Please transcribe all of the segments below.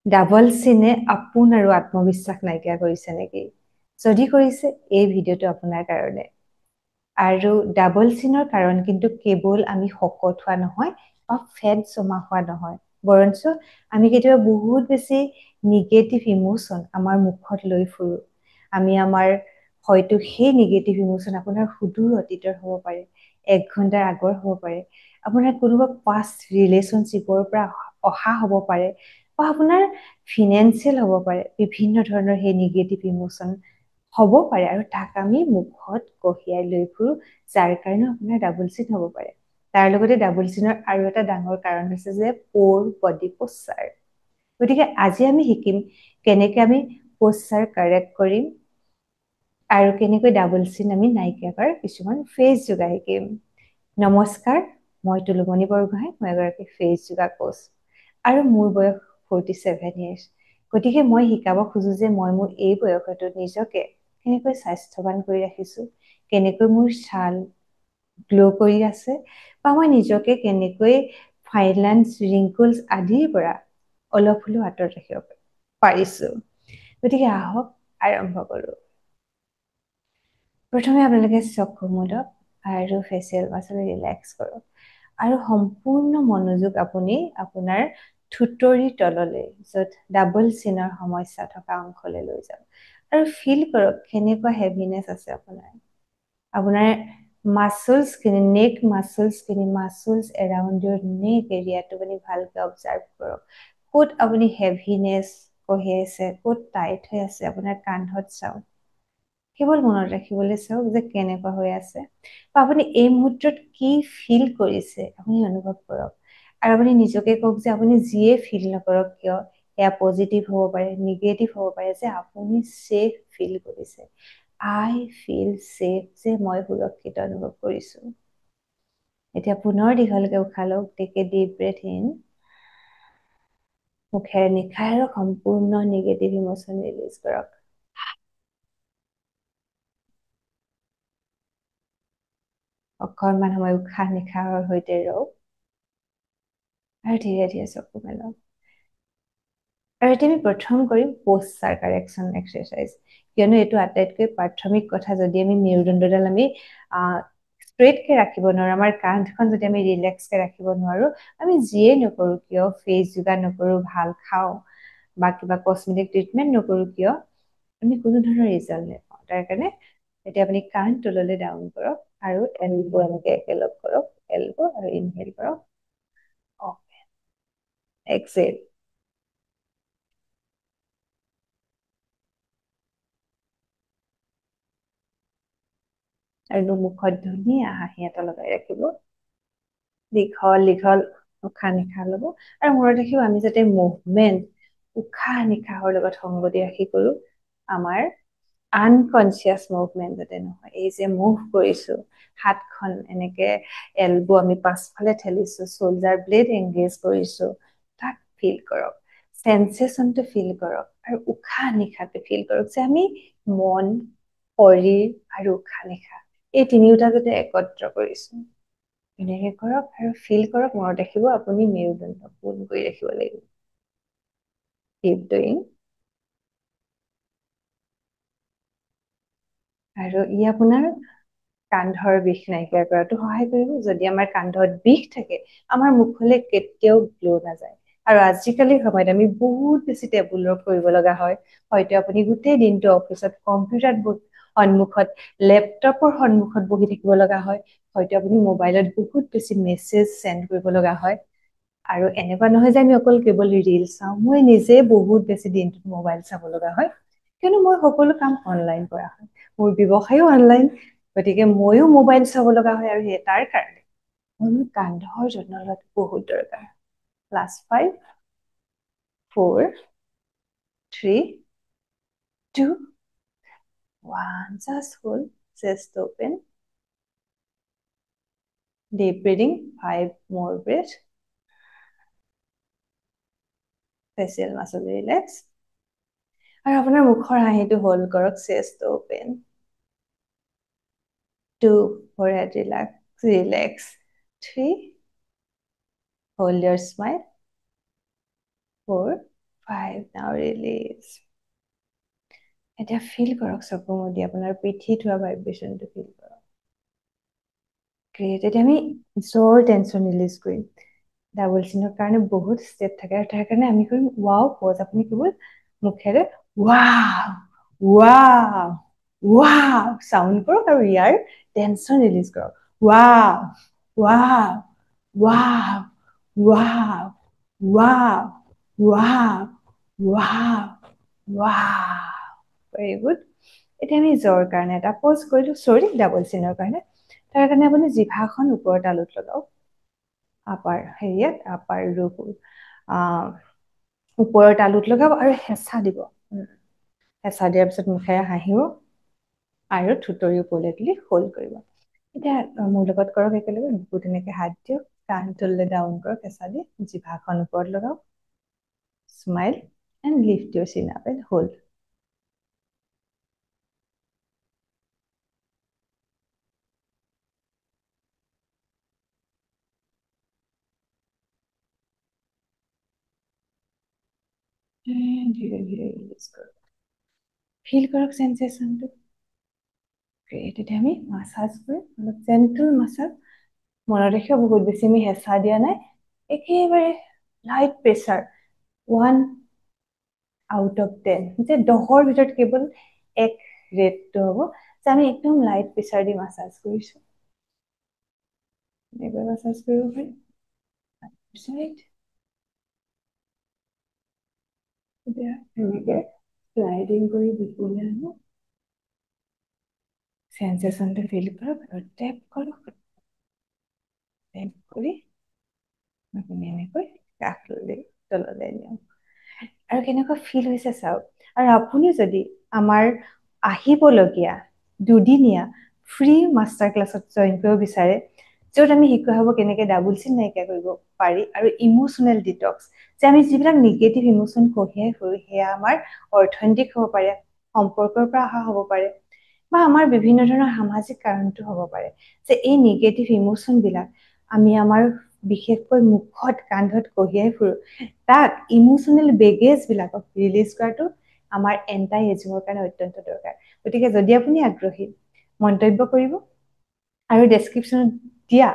Double চিনে আপোন আৰু আত্মবিশ্বাস নাইকিয়া কৰিছে নেকি? যদি কৰিছে, এই ভিডিঅ'টো আপোনাৰ কাৰণে। আৰু ডাবল চিনৰ কাৰণ কিন্তু কেৱল আমি শকত হোৱা নহয় বা ফেট জমা হোৱা নহয়, বৰঞ্চ আমি কেতিয়াবা বহুত বেছি নিগেটিভ ইমোচন আমাৰ মুখত লৈ ফুৰো। আমি আমাৰ হয়তো সেই নিগেটিভ ইমোচন আপোনাৰ সুদূৰ অতীতৰ হ'ব পাৰে, 1 ঘণ্টাৰ আগৰ হ'ব পাৰে, আপোনাৰ কোনোবা পাষ্ট ৰিলেশ্যনশ্বিপৰ পৰা অহা হ'ব পাৰে, বা আপোনাৰ ফিনেন্সিয়েল হ'ব পাৰে। বিভিন্ন ধৰণৰ সেই নিগেটিভ ইমোচন হ'ব পাৰে আৰু তাক আমি মুখত কঢ়িয়াই লৈ ফুৰো, যাৰ কাৰণে আপোনাৰ ডাবল চিন হ'ব পাৰে। তাৰ লগতে ডাবল চিনৰ আৰু এটা ডাঙৰ কাৰণ হৈছে যে প'ৰ বডি প'শ্চাৰ। গতিকে আজি আমি শিকিম কেনেকৈ আমি প'শ্চাৰ কাৰেক্ট কৰিম আৰু কেনেকৈ ডাবল চিন আমি নাইকিয়া কৰাৰ কিছুমান ফেচ যোগা শিকিম। নমস্কাৰ, মই তুলুমণি বৰগোহাঁই, মই এগৰাকী ফেচ যোগা কোচ আৰু মোৰ বয়স 47 years। গতিকে মই শিকাব খোজো যে মই মোৰ এই বয়সতো নিজকে কেনেকৈ স্বাস্থ্যৱান কৰি ৰাখিছো, কেনেকৈ মোৰ ছাল গ্ল' কৰি আছে, বা মই নিজকে কেনেকৈ ফাইন লাইনছ, ৰিংকলছ আদিৰ পৰা অলপ হ'লেও আঁতৰত ৰাখিব পাৰিছো। গতিকে আহক আৰম্ভ কৰো। প্ৰথমে আপোনালোকে চকু মুদক আৰু ফেচিয়েল মাছল ৰিলেক্স কৰক আৰু সম্পূৰ্ণ মনোযোগ আপুনি আপোনাৰ থুতৰিৰ তললৈ, য'ত ডাবল চিনৰ সমস্যা থকা অংশলৈ লৈ যাওক আৰু ফিল কৰক কেনেকুৱা হেভিনেছ আছে আপোনাৰ মাছলছখিনি, নেক মাছলছ এৰাউণ্ড ইউৰ নেক এৰিয়াটো আপুনি ভালকৈ অবজাৰ্ভ কৰক। ক'ত আপুনি হেভিনেছ কঢ়িয়াইছে, ক'ত টাইট হৈ আছে, আপোনাৰ কান্ধত চাওক। কেৱল মনত ৰাখিবলৈ চাওক যে কেনেকুৱা হৈ আছে, বা আপুনি এই মুহূৰ্তত কি ফিল কৰিছে আপুনি অনুভৱ কৰক। আৰু আপুনি নিজকে কওক যে আপুনি যিয়ে ফিল নকৰক কিয়, এয়া পজিটিভ হ'ব পাৰে, নিগেটিভ হ'ব পাৰে, যে আপুনি ছেফ ফিল কৰিছে। আই ফিল ছেফ, যে মই সুৰক্ষিত অনুভৱ কৰিছো। এতিয়া পুনৰ দীঘলকৈ উশাহ লওক, take a deep breath in, মুখেৰে নিশাহ আৰু সম্পূৰ্ণ নিগেটিভ ইমোচন ৰিলিজ কৰক। অকণমান সময় উশাহ নিশাহৰ সৈতে ৰওক আৰু ধীৰে ধীৰে চকু মেলক। আৰু এতিয়া আমি প্ৰথম কৰিম প'শ্চাৰ কাৰেকশ্যন এক্সাৰচাইজ, কিয়নো এইটো আটাইতকৈ প্ৰাথমিক কথা। যদি আমি মেৰুদণ্ডডাল আমি ষ্ট্ৰেইটকৈ ৰাখিব নোৱাৰোঁ, আমাৰ কান্ধখন যদি আমি ৰিলেক্সকৈ ৰাখিব নোৱাৰোঁ, আমি যিয়ে নকৰোঁ কিয়, ফেচ যোগা নকৰোঁ, ভাল খাওঁ বা কিবা কচমেটিক ট্ৰিটমেণ্ট নকৰোঁ কিয়, আমি কোনো ধৰণৰ ৰিজাল্ট নাপাওঁ। তাৰ কাৰণে এতিয়া আপুনি কান্ধ তললৈ ডাউন কৰক আৰু এলব এনেকৈ একেলগ কৰক, এলব আৰু ইনহেল কৰক, এক্সেল। আৰু মুখত ধুনীয়া হাঁহি এটা লগাই ৰাখিব। দীঘল দীঘল উশাহ নিশাহ ল'ব আৰু মনত ৰাখিব আমি যাতে মুভমেণ্ট উশাহ নিশাহৰ লগত সংগতি ৰাখি কৰোঁ। আমাৰ আনকনচিয়াছ মুভমেণ্ট যাতে নহয়। এই যে মুভ কৰিছো, হাতখন এনেকে এলব আমি পাছফালে ঠেলিছো, চল্ডাৰ ব্লেড এংগেজ কৰিছো, তাক ফিল কৰক, চেনচেশ্যনটো ফিল কৰক আৰু উশাহ নিশাহটো ফিল কৰক যে আমি মন, শৰীৰ আৰু উশাহ নিশাহ এই তিনিওটা যাতে একত্ৰ কৰিছো। এনেকে কৰক আৰু ফিল কৰক। মনত ৰাখিব আপুনি মেৰুদণ্ড পোন কৰি ৰাখিব লাগিব। Keep doing. আৰু ই আপোনাৰ কান্ধৰ বিষ নাইকিয়া কৰাটো সহায় কৰিব। যদি আমাৰ কান্ধত বিষ থাকে, আমাৰ মুখলৈ কেতিয়াও গ্লো নাযায়। আৰু আজিকালিৰ সময়ত আমি বহুত বেছি টেবুল ৱৰ্ক কৰিব লগা হয়। হয়তো আপুনি গোটেই দিনটো অফিচত কম্পিউটাৰ সন্মুখত, লেপটপৰ সন্মুখত বহি থাকিব লগা হয়। হয়তো আপুনি মোবাইলত বহুত বেছি মেছেজ চেণ্ড কৰিব লগা হয়। আৰু এনেকুৱা নহয় যে আমি অকল কেৱল ৰিল চাওঁ। মই নিজে বহুত বেছি দিনটোত মোবাইল চাব লগা হয়, কিয়নো মই সকলো কাম অনলাইন কৰা হয়। মোৰ ব্যৱসায়ো অনলাইন, গতিকে ময়ো মোবাইল চাব লগা হয়। আৰু তাৰ কাৰণে মোৰ কান্ধৰ যত্ন লোৱাটো বহুত দৰকাৰ। Last 5, 4, 3, 2, 1. Just hold, chest open. Deep breathing, 5 more breaths. Facial muscle relax. আৰু আপোনাৰ মুখৰ হাঁহিটো হোল্ড কৰক, চেষ্ট open. 2, forehead relax. 3, hold your smile. 4, 5 now release. এটা ফিল কৰক চকু মুদি আপোনাৰ পিঠিত হোৱা ভাইব্ৰেশ্যনটো ফিল কৰক। গ্ৰেট। এতিয়া আমি জ্বৰ টেনশ্যন ৰিলিজ কৰিম। ডাবল চিনৰ কাৰণে বহুত ষ্টেপ থাকে আৰু তাৰ কাৰণে আমি কৰিম ৱাও পজ। আপুনি কেৱল মুখেৰে ৱাও ৱাও ৱাও চাউণ্ড কৰক আৰু ইয়াৰ টেনশ্যন ৰিলিজ কৰক। Wow wow wow wow wow wow wow wow. Very good. এতিয়া আমি জ্বৰ কাৰণে এটা পজ কৰিলো, চৰি ডাবল চিনৰ কাৰণে। তাৰ কাৰণে আপুনি জিভাখন ওপৰৰ তালুত লগাওক। আপাৰ হেৰিয়াত আপাৰ ৰূপ ওপৰৰ তালুত লগাব আৰু হেঁচা দিব। হেঁচা দিয়াৰ পিছত মুখেৰে হাঁহিব আৰু থুতৰি ওপৰলৈ তুলি হোল্ড কৰিব। এতিয়া মোৰ লগত কৰক একেলগে। বুকুত এনেকে হাত দিয়ক, কাণ তললৈ ডাউন কৰক, হেঁচা দি জিভাখন ওপৰত লগাওক। স্মাইল এণ্ড লিফ্ট ইউৰ চিন আপ এণ্ড হোল্ড। ধীৰে ধীৰে ৰিলিজ কৰক। ফিল কৰক চেনচেশ্যনটো। গ্ৰেট। এতিয়া আমি মাছাজ কৰিম, অলপ জেণ্টল মাছাজ। মনত ৰাখিব বহুত বেছি আমি হেঁচা দিয়া নাই, একেবাৰে লাইট প্ৰেছাৰ। 1 out of 10 যে 10ৰ ভিতৰত কেৱল 1 ৰেটটো হ'ব যে আমি একদম লাইট প্ৰেছাৰ দি মাছাজ কৰিছো। এনেকৈ মাছাজ কৰিব পাৰি। এতিয়া এনেকে স্লাইডিং কৰি বুকুলৈ আনো। চেনচেশ্যনটো ফিল কৰক আৰু টেপ কৰক। টেপ কৰি আপুনি এনেকৈ কাষ লৈ তললৈ নিয়ক। আৰু কেনেকুৱা ফিল হৈছে চাওক। আৰু আপুনি যদি আমাৰ আহিবলগীয়া দুদিনীয়া ফ্ৰী মাষ্টাৰ ক্লাছত জইন কৰিব বিচাৰে, য'ত আমি শিকোৱা হ'ব কেনেকৈ ডাবল চিন নাইকিয়া কৰিব পাৰি আৰু ইম'চনেল ডিটক্স, যে আমি যিবিলাক নিগেটিভ ইম'চন কঢ়িয়াই ফুৰোঁ সেয়া আমাৰ অৰ্থনৈতিক হ'ব পাৰে, সম্পৰ্কৰ পৰা অহা হ'ব পাৰে, বা আমাৰ বিভিন্ন ধৰণৰ সামাজিক কাৰণটো হ'ব পাৰে, যে এই নিগেটিভ ইম'চনবিলাক আমি আমাৰ বিশেষকৈ মুখত কান্ধত কঢ়িয়াই ফুৰোঁ, তাক ইম'চনেল বেগেজবিলাকক ৰিলিজ কৰাটো আমাৰ এণ্টাই এজিঙৰ কাৰণে অত্যন্ত দৰকাৰ। গতিকে যদি আপুনি আগ্ৰহী, মন্তব্য কৰিব আৰু ডেছক্ৰিপশ্যনত দিয়া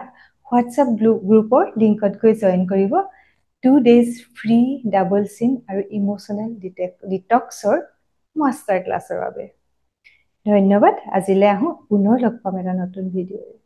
হোৱাটছআপ গ্ৰুপৰ লিংকত গৈ জইন কৰিব 2 days ফ্ৰী ডাবল চিন আৰু ইম'চনেল ডিটক্সৰ মাষ্টাৰ ক্লাছৰ বাবে। ধন্যবাদ। আজিলৈ আহোঁ, পুনৰ লগ পাম এটা নতুন ভিডিঅ'ৰে।